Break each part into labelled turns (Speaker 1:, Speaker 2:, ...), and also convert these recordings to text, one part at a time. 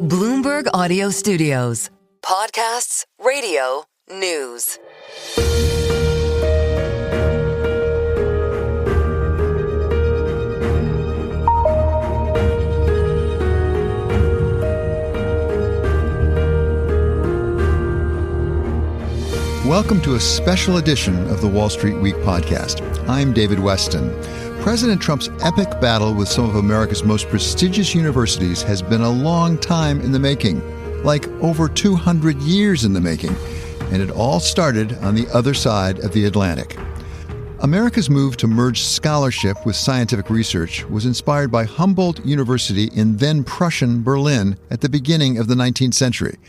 Speaker 1: Bloomberg Audio Studios. Podcasts, radio, news.
Speaker 2: Welcome to a special edition of the Wall Street Week podcast. I'm David Westin. President Trump's epic battle with some of America's most prestigious universities has been a long time in the making, like over 200 years in the making, and it all started on the other side of the Atlantic. America's move to merge scholarship with scientific research was inspired by Humboldt University in then Prussian Berlin at the beginning of the 19th century.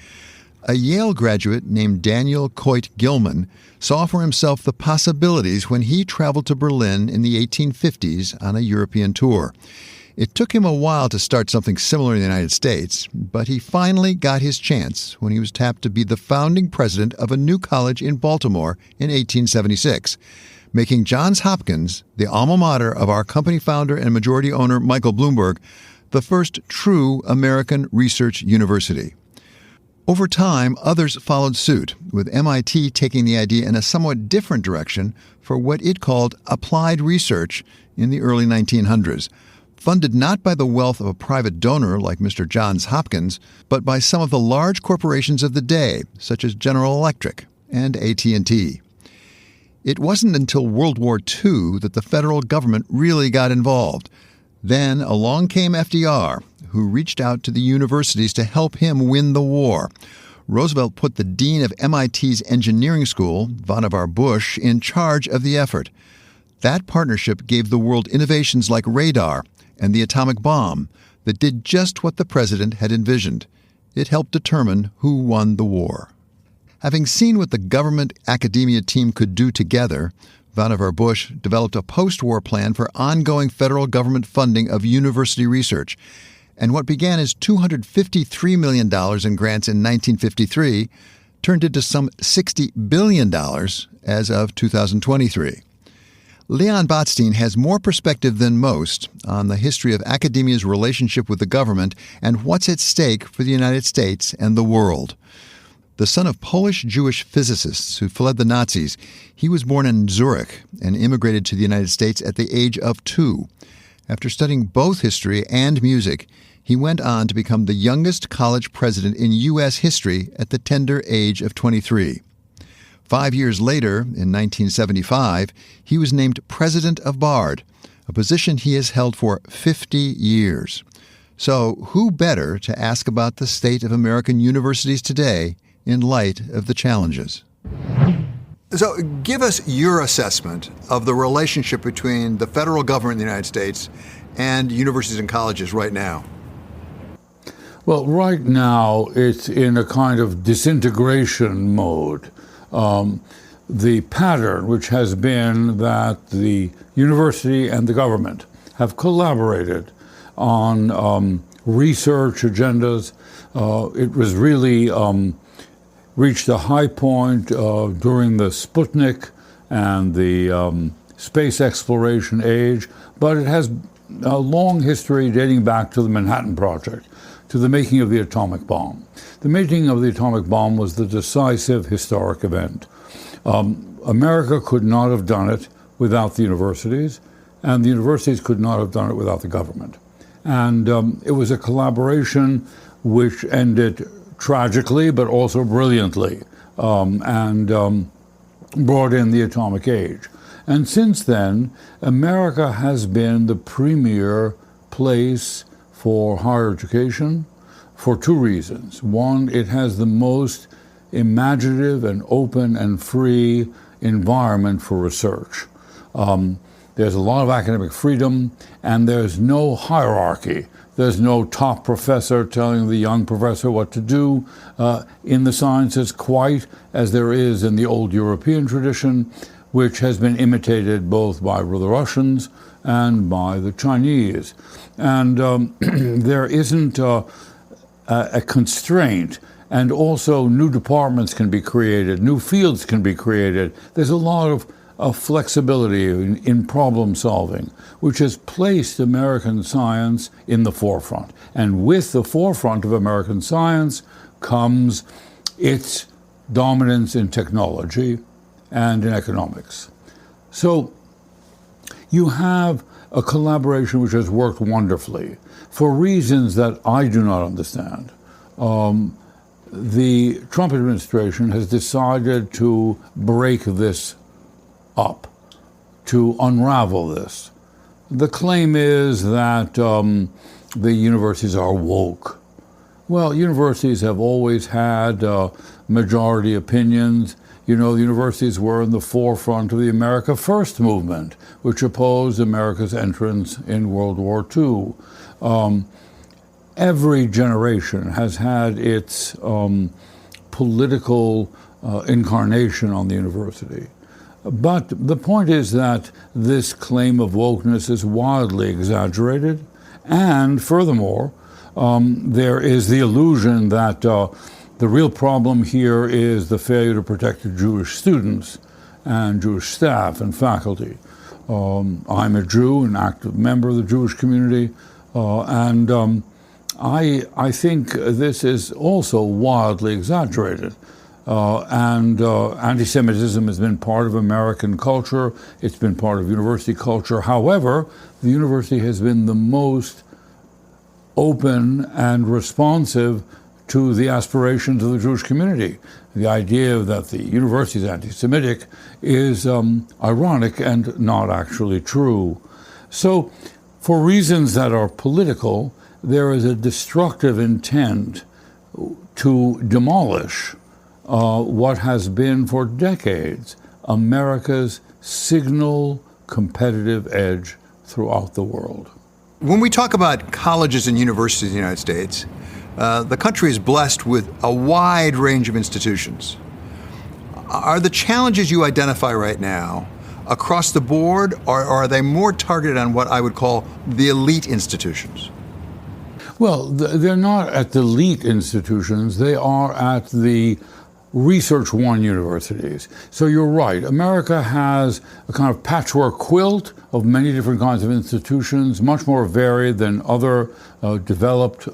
Speaker 2: A Yale graduate named Daniel Coit Gilman saw for himself the possibilities when he traveled to Berlin in the 1850s on a European tour. It took him a while to start something similar in the United States, but he finally got his chance when he was tapped to be the founding president of a new college in Baltimore in 1876, making Johns Hopkins, the alma mater of our company founder and majority owner Michael Bloomberg, the first true American research university. Over time, others followed suit, with MIT taking the idea in a somewhat different direction for what it called applied research in the early 1900s, funded not by the wealth of a private donor like Mr. Johns Hopkins, but by some of the large corporations of the day, such as General Electric and AT&T. It wasn't until World War II that the federal government really got involved. Then along came FDR, who reached out to the universities to help him win the war. Roosevelt put the dean of MIT's engineering school, Vannevar Bush, in charge of the effort. That partnership gave the world innovations like radar and the atomic bomb that did just what the president had envisioned. It helped determine who won the war. Having seen what the government-academia team could do together, Vannevar Bush developed a post-war plan for ongoing federal government funding of university research. And what began as $253 million in grants in 1953 turned into some $60 billion as of 2023. Leon Botstein has more perspective than most on the history of academia's relationship with the government and what's at stake for the United States and the world. The son of Polish-Jewish physicists who fled the Nazis, he was born in Zurich and immigrated to the United States at the age of 2. After studying both history and music, he went on to become the youngest college president in U.S. history at the tender age of 23. 5 years later, in 1975, he was named president of Bard, a position he has held for 50 years. So who better to ask about the state of American universities today in light of the challenges? So give us your assessment of the relationship between the federal government in the United States and universities and colleges right now.
Speaker 3: Well, right now it's in a kind of disintegration mode. The pattern, which has been that the university and the government have collaborated on research agendas. It was really reached a high point during the Sputnik and the space exploration age, but it has a long history dating back to the Manhattan Project, to the making of the atomic bomb. The making of the atomic bomb was the decisive historic event. America could not have done it without the universities, and the universities could not have done it without the government. And it was a collaboration which ended tragically, but also brilliantly, and brought in the atomic age. And since then, America has been the premier place for higher education for two reasons. One, it has the most imaginative and open and free environment for research. There's a lot of academic freedom, and there's no hierarchy. There's no top professor telling the young professor what to do in the sciences, quite as there is in the old European tradition, which has been imitated both by the Russians and by the Chinese. And there isn't a constraint, and also new departments can be created, new fields can be created. There's a lot of a flexibility in problem solving, which has placed American science in the forefront. And with the forefront of American science comes its dominance in technology and in economics. So you have a collaboration which has worked wonderfully for reasons that I do not understand. The Trump administration has decided to break this up, to unravel this. The claim is that the universities are woke. Well, universities have always had majority opinions. You know, the universities were in the forefront of the America First movement, which opposed America's entrance in World War II. Every generation has had its political incarnation on the university. But the point is that this claim of wokeness is wildly exaggerated. And furthermore, there is the illusion that the real problem here is the failure to protect the Jewish students and Jewish staff and faculty. I'm a Jew, an active member of the Jewish community, and I think this is also wildly exaggerated. And anti-Semitism has been part of American culture. It's been part of university culture. However, the university has been the most open and responsive to the aspirations of the Jewish community. The idea that the university is anti-Semitic is ironic and not actually true. So, for reasons that are political, there is a destructive intent to demolish what has been for decades America's signal competitive edge throughout the world.
Speaker 2: When we talk about colleges and universities in the United States, the country is blessed with a wide range of institutions. Are the challenges you identify right now across the board, or are they more targeted on what I would call the elite institutions?
Speaker 3: Well, they're not at the elite institutions. They are at the Research One universities. So you're right. America has a kind of patchwork quilt of many different kinds of institutions, much more varied than other developed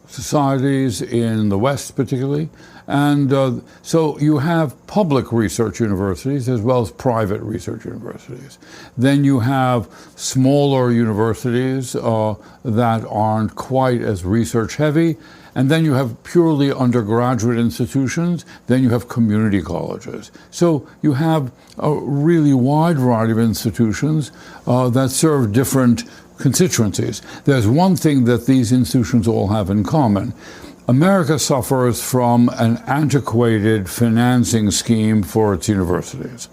Speaker 3: societies in the West particularly. And so you have public research universities as well as private research universities. Then you have smaller universities that aren't quite as research heavy. And then you have purely undergraduate institutions. Then you have community colleges. So you have a really wide variety of institutions that serve different constituencies. There's one thing that these institutions all have in common. America suffers from an antiquated financing scheme for its universities.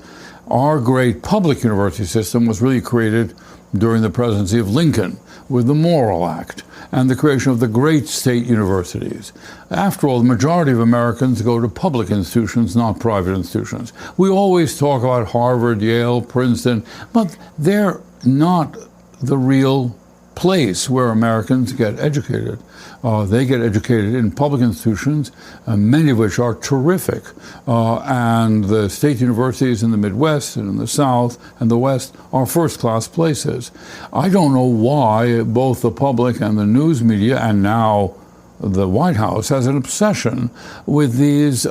Speaker 3: Our great public university system was really created during the presidency of Lincoln with the Morrill Act and the creation of the great state universities. After all, the majority of Americans go to public institutions, not private institutions. We always talk about Harvard, Yale, Princeton, but they're not the real place where Americans get educated. They get educated in public institutions, many of which are terrific. And the state universities in the Midwest and in the South and the West are first-class places. I don't know why both the public and the news media, and now the White House, has an obsession with these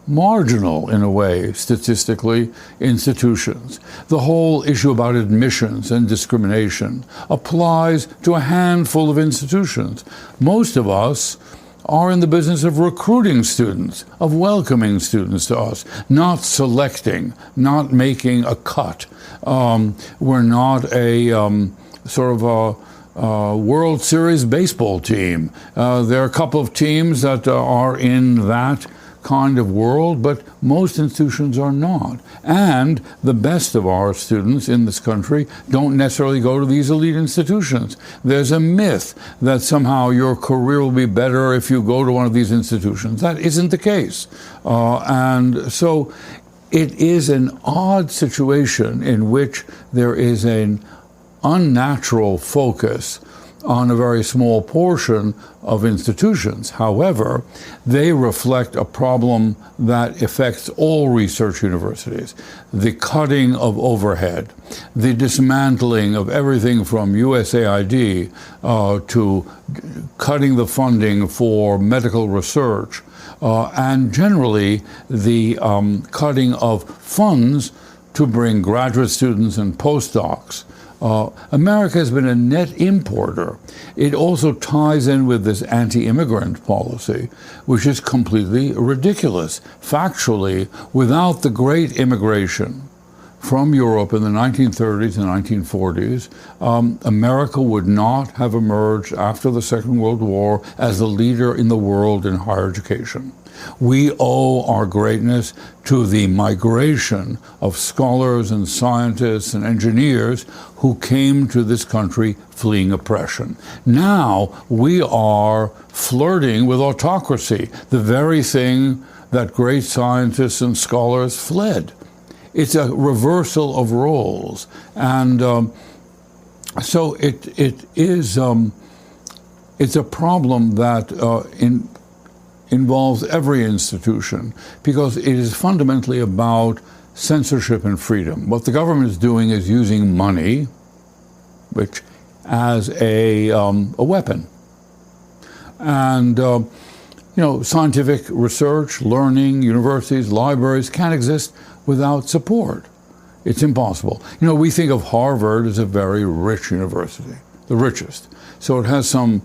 Speaker 3: marginal, in a way, statistically, institutions. The whole issue about admissions and discrimination applies to a handful of institutions. Most of us are in the business of recruiting students, of welcoming students to us, not selecting, not making a cut. We're not a sort of a World Series baseball team. There are a couple of teams that are in that kind of world, but most institutions are not. And the best of our students in this country don't necessarily go to these elite institutions. There's a myth that somehow your career will be better if you go to one of these institutions. That isn't the case. And so it is an odd situation in which there is an unnatural focus on a very small portion of institutions. However, they reflect a problem that affects all research universities: the cutting of overhead, the dismantling of everything from USAID to cutting the funding for medical research, and generally the cutting of funds to bring graduate students and postdocs. America has been a net importer. It also ties in with this anti-immigrant policy, which is completely ridiculous. Factually, without the great immigration from Europe in the 1930s and 1940s, America would not have emerged after the Second World War as the leader in the world in higher education. We owe our greatness to the migration of scholars and scientists and engineers who came to this country fleeing oppression. Now we are flirting with autocracy, the very thing that great scientists and scholars fled. It's a reversal of roles, and so it's a problem that involves every institution, because it is fundamentally about censorship and freedom. What the government is doing is using money, which as a weapon, and scientific research, learning, universities, libraries can't exist without support. It's impossible. We think of Harvard as a very rich university, the richest. So it has some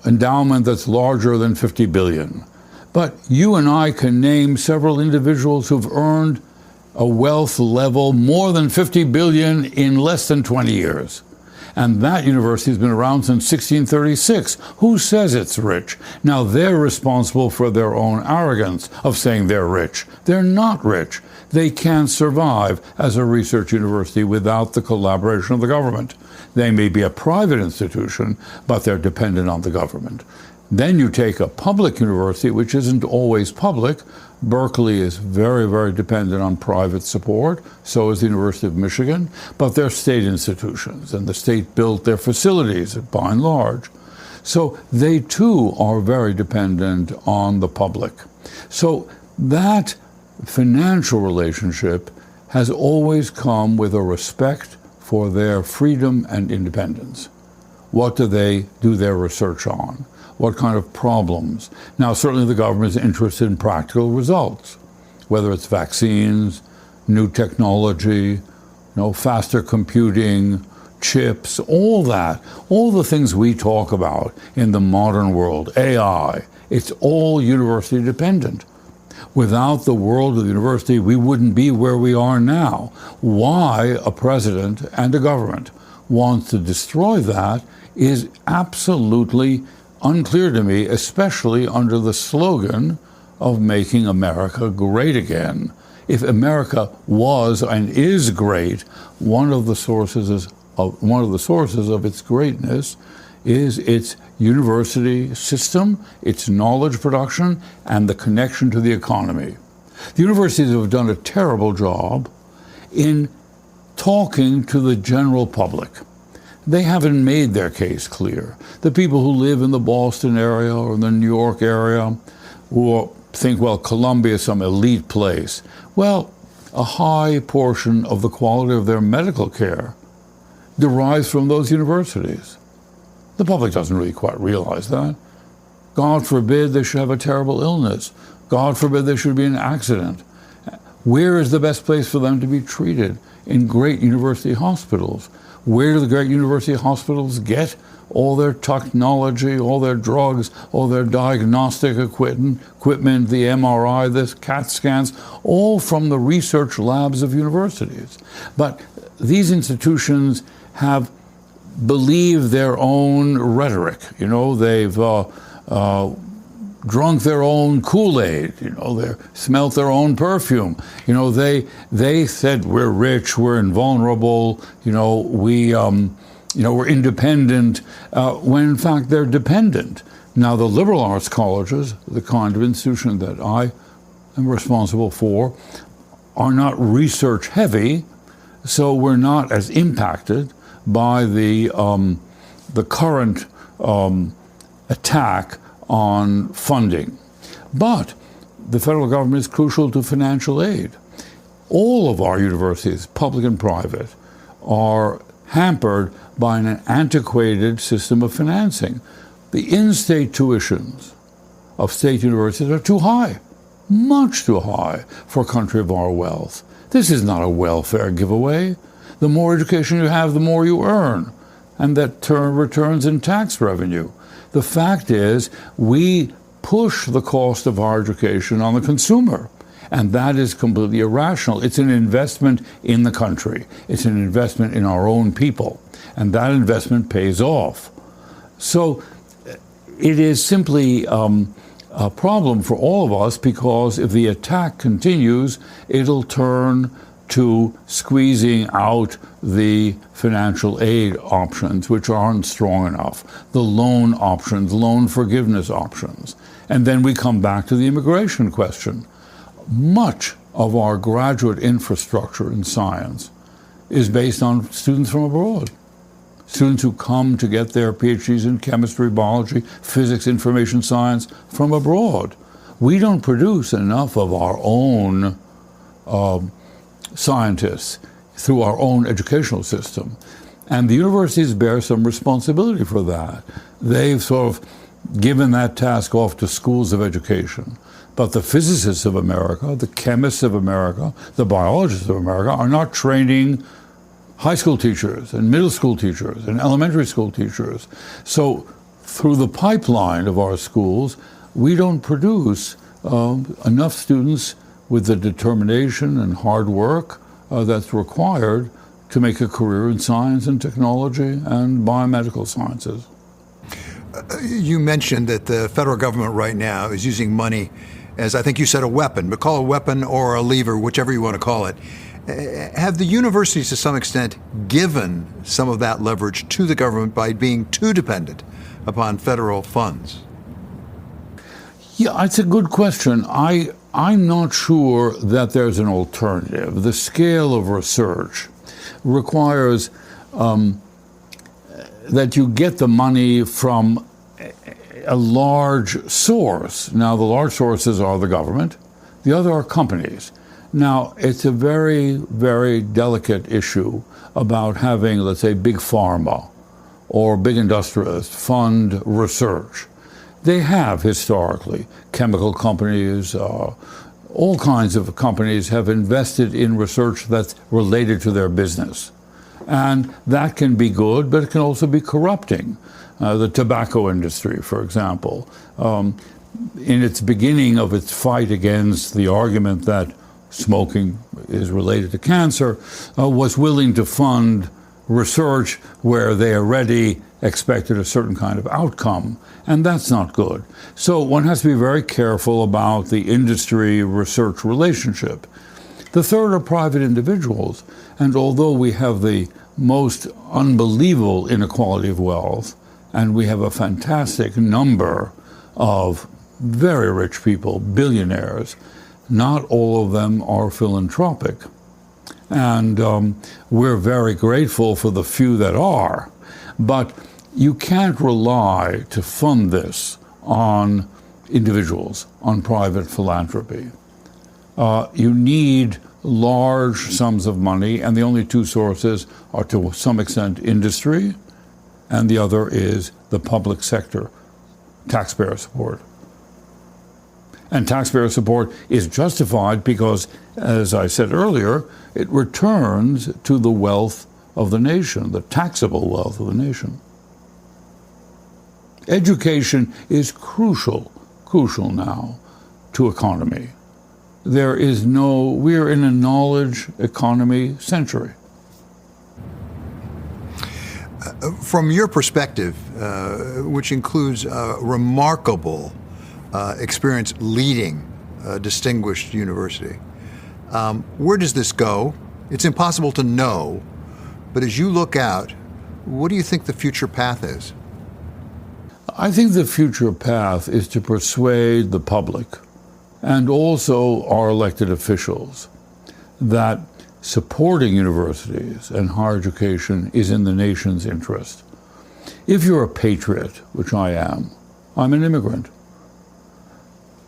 Speaker 3: endowment that's larger than 50 billion. But you and I can name several individuals who've earned a wealth level more than 50 billion in less than 20 years. And that university has been around since 1636. Who says it's rich? Now they're responsible for their own arrogance of saying they're rich. They're not rich. They can't survive as a research university without the collaboration of the government. They may be a private institution, but they're dependent on the government. Then you take a public university, which isn't always public. Berkeley is very, very dependent on private support. So is the University of Michigan. But they're state institutions, and the state built their facilities by and large. So they too are very dependent on the public. So that financial relationship has always come with a respect for their freedom and independence. What do they do their research on? What kind of problems? Now, certainly the government is interested in practical results, whether it's vaccines, new technology, faster computing, chips, all that, all the things we talk about in the modern world, AI, it's all university dependent. Without the world of the university, we wouldn't be where we are now. Why a president and a government wants to destroy that is absolutely unclear to me, especially under the slogan of making America great again. If America was and is great, one of the sources of its greatness is its university system, its knowledge production, and the connection to the economy. The universities have done a terrible job in talking to the general public. They haven't made their case clear. The people who live in the Boston area or the New York area who think, well, Columbia is some elite place. Well, a high portion of the quality of their medical care derives from those universities. The public doesn't really quite realize that. God forbid they should have a terrible illness. God forbid there should be an accident. Where is the best place for them to be treated? In great university hospitals. Where do the great university hospitals get all their technology, all their drugs, all their diagnostic equipment, the MRI, the CAT scans, all from the research labs of universities. But these institutions have believed their own rhetoric. They've drunk their own Kool-Aid. They smelt their own perfume. They said we're rich, we're invulnerable. We're independent. When in fact they're dependent. Now the liberal arts colleges, the kind of institution that I am responsible for, are not research heavy, so we're not as impacted by the the current attack on funding. But the federal government is crucial to financial aid. All of our universities, public and private, are hampered by an antiquated system of financing. The in-state tuitions of state universities are too high, much too high for a country of our wealth. This is not a welfare giveaway. The more education you have, the more you earn, and that returns in tax revenue. The fact is, we push the cost of our education on the consumer, and that is completely irrational. It's an investment in the country. It's an investment in our own people, and that investment pays off. So it is simply a problem for all of us, because if the attack continues, it'll turn to squeezing out the financial aid options, which aren't strong enough, the loan options, loan forgiveness options. And then we come back to the immigration question. Much of our graduate infrastructure in science is based on students from abroad. Students who come to get their PhDs in chemistry, biology, physics, information science from abroad. We don't produce enough of our own scientists through our own educational system. And the universities bear some responsibility for that. They've sort of given that task off to schools of education. But the physicists of America, the chemists of America, the biologists of America are not training high school teachers and middle school teachers and elementary school teachers. So through the pipeline of our schools, we don't produce enough students with the determination and hard work that's required to make a career in science and technology and biomedical sciences.
Speaker 2: You mentioned that the federal government right now is using money as, I think you said, a weapon, but call it a weapon or a lever, whichever you want to call it. Have the universities to some extent given some of that leverage to the government by being too dependent upon federal funds?
Speaker 3: Yeah, it's a good question. I'm not sure that there's an alternative. The scale of research requires that you get the money from a large source. Now, the large sources are the government. The other are companies. Now, it's a very, very delicate issue about having, let's say, big pharma or big industrialists fund research. They have historically. Chemical companies, all kinds of companies have invested in research that's related to their business. And that can be good, but it can also be corrupting. The tobacco industry, for example, in its beginning of its fight against the argument that smoking is related to cancer, was willing to fund research where they already expected a certain kind of outcome, and that's not good. So one has to be very careful about the industry-research relationship. The third are private individuals, and although we have the most unbelievable inequality of wealth, and we have a fantastic number of very rich people, billionaires, not all of them are philanthropic. And we're very grateful for the few that are. But you can't rely to fund this on individuals, on private philanthropy. You need large sums of money, and the only two sources are, to some extent, industry, and the other is the public sector, taxpayer support. And taxpayer support is justified because, as I said earlier, it returns to the wealth of the nation, the taxable wealth of the nation. Education is crucial now to economy. We're in a knowledge economy century.
Speaker 2: From your perspective, which includes remarkable experience leading a distinguished university, where does this go? It's impossible to know, but as you look out, what do you think the future path is?
Speaker 3: I think the future path is to persuade the public and also our elected officials that supporting universities and higher education is in the nation's interest. If you're a patriot, which I am, I'm an immigrant.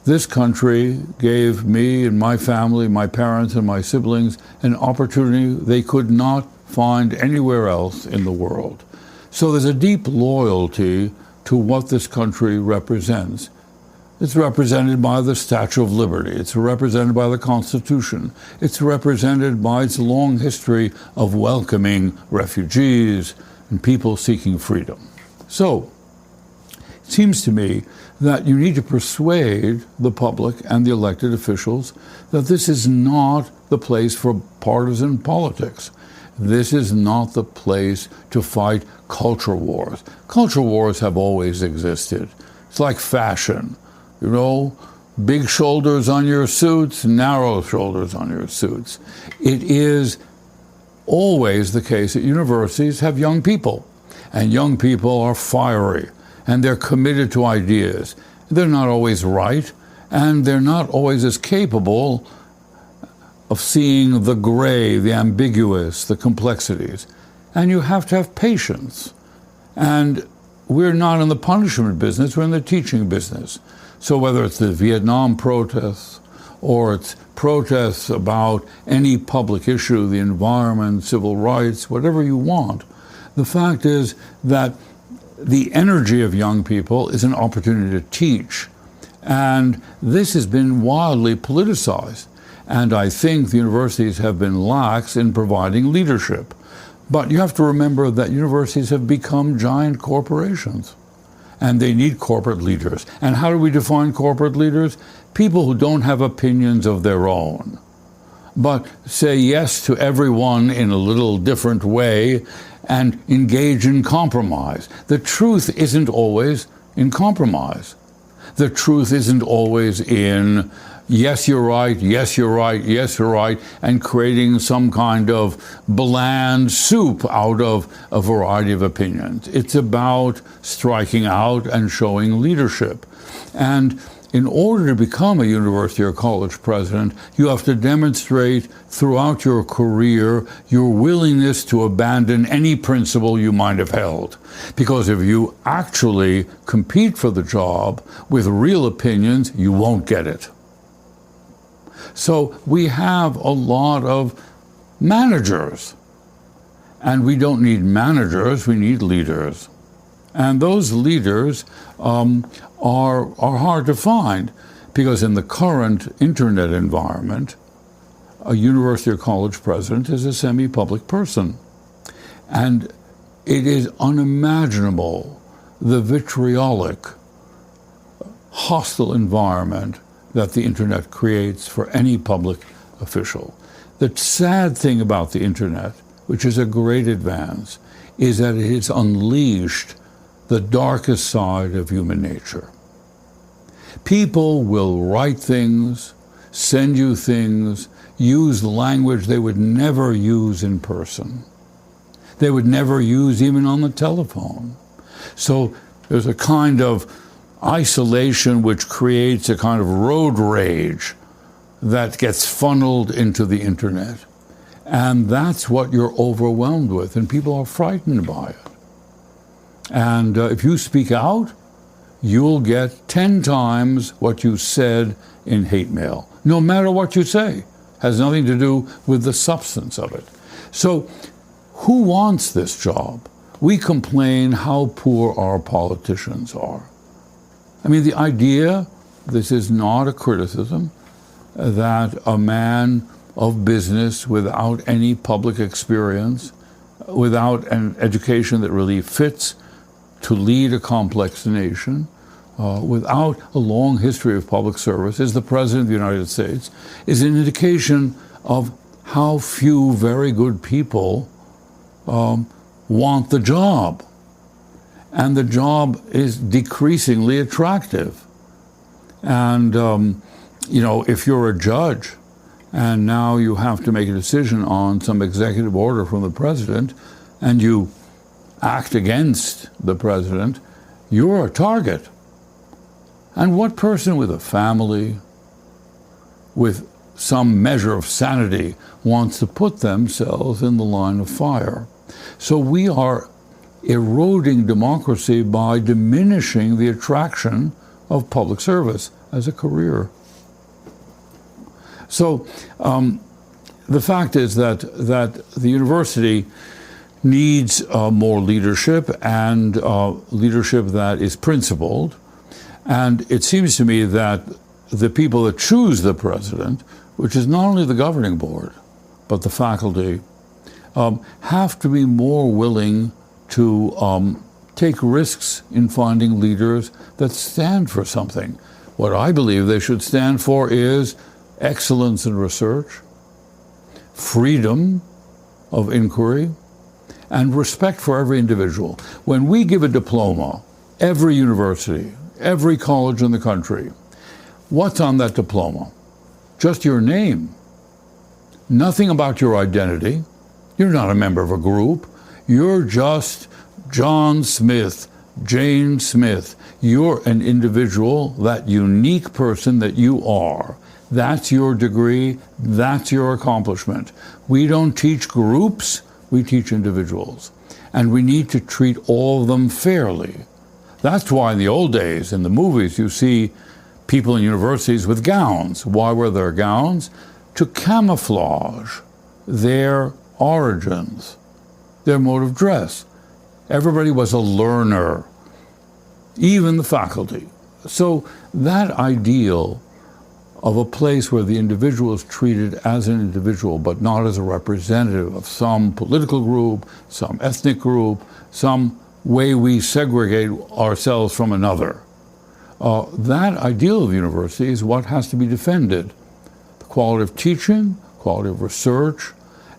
Speaker 3: This country gave me and my family, my parents and my siblings, an opportunity they could not find anywhere else in the world. So there's a deep loyalty to what this country represents. It's represented by the Statue of Liberty. It's represented by the Constitution. It's represented by its long history of welcoming refugees and people seeking freedom. So it seems to me that you need to persuade the public and the elected officials that this is not the place for partisan politics. This is not the place to fight culture wars. Culture wars have always existed. It's like fashion. You know, big shoulders on your suits, narrow shoulders on your suits. It is always the case that universities have young people, and young people are fiery, and they're committed to ideas. They're not always right, and they're not always as capable of seeing the gray, the ambiguous, the complexities. And you have to have patience. And we're not in the punishment business, we're in the teaching business. So whether it's the Vietnam protests or it's protests about any public issue, the environment, civil rights, whatever you want, the fact is that the energy of young people is an opportunity to teach. And this has been wildly politicized. And I think the universities have been lax in providing leadership. But you have to remember that universities have become giant corporations. And they need corporate leaders. And how do we define corporate leaders? People who don't have opinions of their own, but say yes to everyone in a little different way and engage in compromise. The truth isn't always in compromise. The truth isn't always in, yes, you're right, yes, you're right, yes, you're right, and creating some kind of bland soup out of a variety of opinions. It's about striking out and showing leadership. And in order to become a university or college president, you have to demonstrate throughout your career your willingness to abandon any principle you might have held. Because if you actually compete for the job with real opinions, you won't get it. So we have a lot of managers. And we don't need managers, we need leaders. And those leaders are hard to find because in the current internet environment, a university or college president is a semi-public person. And it is unimaginable the vitriolic, hostile environment that the internet creates for any public official. The sad thing about the internet, which is a great advance, is that it has unleashed the darkest side of human nature. People will write things, send you things, use language they would never use in person. They would never use even on the telephone. So there's a kind of isolation which creates a kind of road rage that gets funneled into the internet. And that's what you're overwhelmed with, and people are frightened by it. And if you speak out, you'll get 10 times what you said in hate mail, no matter what you say. Has nothing to do with the substance of it. So who wants this job? We complain how poor our politicians are. I mean, the idea, this is not a criticism, that a man of business without any public experience, without an education that really fits to lead a complex nation, without a long history of public service, as the President of the United States, is an indication of how few very good people want the job. And the job is decreasingly attractive. And, if you're a judge and now you have to make a decision on some executive order from the president and you act against the president, you're a target. And what person with a family, with some measure of sanity, wants to put themselves in the line of fire? So we are eroding democracy by diminishing the attraction of public service as a career. So the fact is that the university needs more leadership, and leadership that is principled. And it seems to me that the people that choose the president, which is not only the governing board, but the faculty, have to be more willing to take risks in finding leaders that stand for something. What I believe they should stand for is excellence in research, freedom of inquiry, and respect for every individual. When we give a diploma, every university, every college in the country, what's on that diploma? Just your name. Nothing about your identity. You're not a member of a group. You're just John Smith, Jane Smith. You're an individual, that unique person that you are. That's your degree. That's your accomplishment. We don't teach groups. We teach individuals. And we need to treat all of them fairly. That's why in the old days, in the movies, you see people in universities with gowns. Why were there gowns? To camouflage their origins, their mode of dress. Everybody was a learner, even the faculty. So that ideal of a place where the individual is treated as an individual, but not as a representative of some political group, some ethnic group, some way we segregate ourselves from another. That ideal of university is what has to be defended. The quality of teaching, quality of research,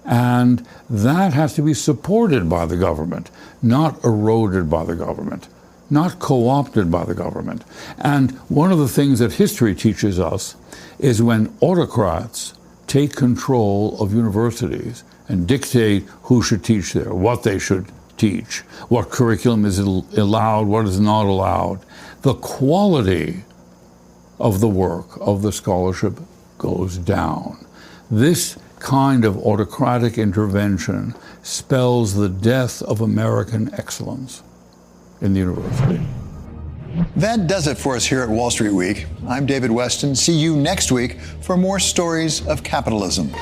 Speaker 3: and that has to be supported by the government, not eroded by the government, not co-opted by the government. And one of the things that history teaches us is when autocrats take control of universities and dictate who should teach there, what they should teach, what curriculum is allowed, what is not allowed, the quality of the work, of the scholarship, goes down. This kind of autocratic intervention spells the death of American excellence in the university.
Speaker 2: That does it for us here at Wall Street Week. I'm David Westin. See you next week for more stories of capitalism.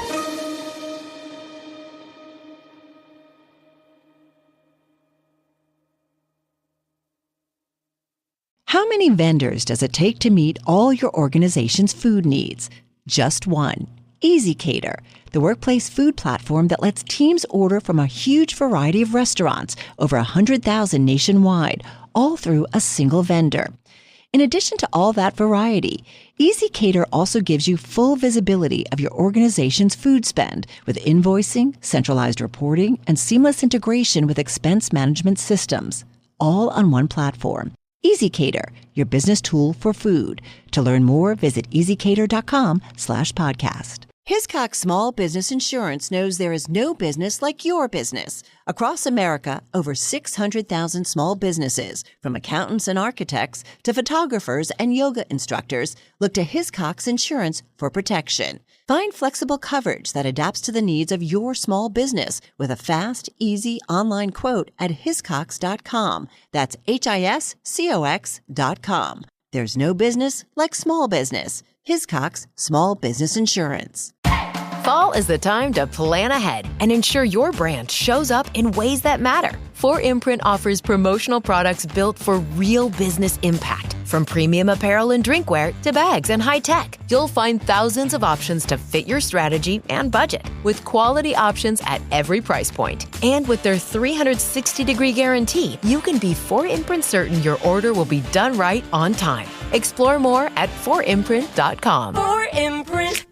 Speaker 4: How many vendors does it take to meet all your organization's food needs? Just one. EasyCater, the workplace food platform that lets teams order from a huge variety of restaurants, over 100,000 nationwide, all through a single vendor. In addition to all that variety, EasyCater also gives you full visibility of your organization's food spend with invoicing, centralized reporting, and seamless integration with expense management systems, all on one platform. EasyCater, your business tool for food. To learn more, visit easycater.com/podcast. Hiscox Small Business Insurance knows there is no business like your business. Across America, over 600,000 small businesses, from accountants and architects to photographers and yoga instructors, look to Hiscox Insurance for protection. Find flexible coverage that adapts to the needs of your small business with a fast, easy online quote at hiscox.com. That's HISCOX.com. There's no business like small business. Hiscox Small Business Insurance.
Speaker 5: Fall is the time to plan ahead and ensure your brand shows up in ways that matter. 4imprint offers promotional products built for real business impact. From premium apparel and drinkware to bags and high tech, you'll find thousands of options to fit your strategy and budget, with quality options at every price point. And with their 360-degree guarantee, you can be 4imprint certain your order will be done right on time. Explore more at 4imprint.com.
Speaker 6: 4imprint.